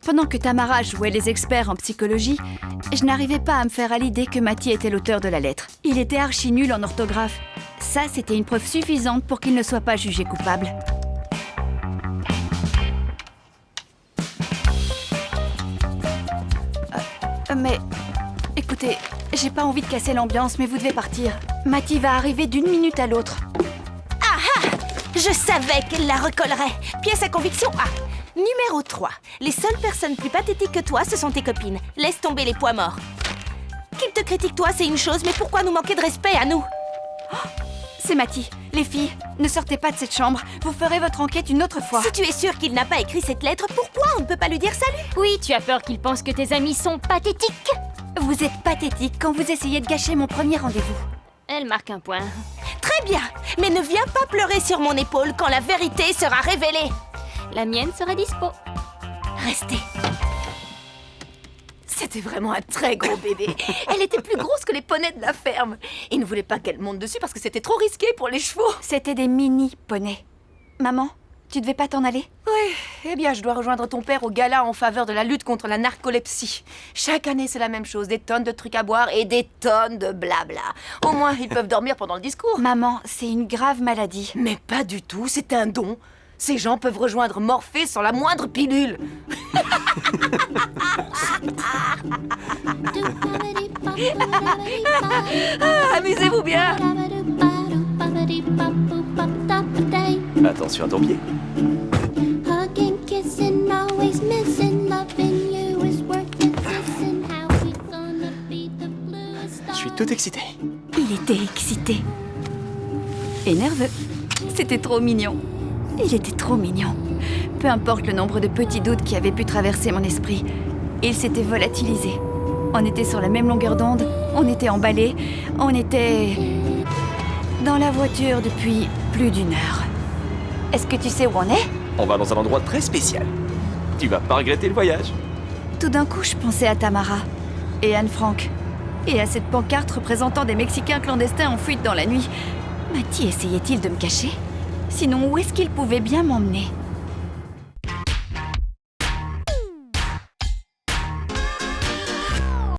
Pendant que Tamara jouait les experts en psychologie, je n'arrivais pas à me faire à l'idée que Matty était l'auteur de la lettre. Il était archi nul en orthographe. Ça, c'était une preuve suffisante pour qu'il ne soit pas jugé coupable. Mais... Écoutez, j'ai pas envie de casser l'ambiance, mais vous devez partir. Matty va arriver d'une minute à l'autre. Ah ah! Je savais qu'elle la recollerait. Pièce à conviction A. Numéro 3. Les seules personnes plus pathétiques que toi, ce sont tes copines. Laisse tomber les poids morts. Qu'ils te critiquent toi, c'est une chose, mais pourquoi nous manquer de respect à nous? C'est Matty. Les filles, ne sortez pas de cette chambre. Vous ferez votre enquête une autre fois. Si tu es sûre qu'il n'a pas écrit cette lettre, pourquoi on ne peut pas lui dire salut? Oui, tu as peur qu'il pense que tes amis sont pathétiques. Vous êtes pathétique quand vous essayez de gâcher mon premier rendez-vous. Elle marque un point. Très bien, mais ne viens pas pleurer sur mon épaule quand la vérité sera révélée. La mienne sera dispo. Restez. C'était vraiment un très gros bébé. Elle était plus grosse que les poneys de la ferme. Ils ne voulaient pas qu'elle monte dessus parce que c'était trop risqué pour les chevaux. C'était des mini-poneys. Maman, tu devais pas t'en aller? Oui, eh bien, je dois rejoindre ton père au gala en faveur de la lutte contre la narcolepsie. Chaque année, c'est la même chose. Des tonnes de trucs à boire et des tonnes de blabla. Au moins, ils peuvent dormir pendant le discours. Maman, c'est une grave maladie. Mais pas du tout, c'est un don. Ces gens peuvent rejoindre Morphée sans la moindre pilule. Amusez-vous bien. Attention à ton pied. Je suis tout excité. Il était excité. Et nerveux. C'était trop mignon. Il était trop mignon. Peu importe le nombre de petits doutes qui avaient pu traverser mon esprit, il s'était volatilisé. On était sur la même longueur d'onde, on était emballés, on était... dans la voiture depuis plus d'1 heure. Est-ce que tu sais où on est? On va dans un endroit très spécial. Tu vas pas regretter le voyage. Tout d'un coup, je pensais à Tamara et Anne-Franck et à cette pancarte représentant des Mexicains clandestins en fuite dans la nuit. Matty essayait-il de me cacher? Sinon, où est-ce qu'il pouvait bien m'emmener?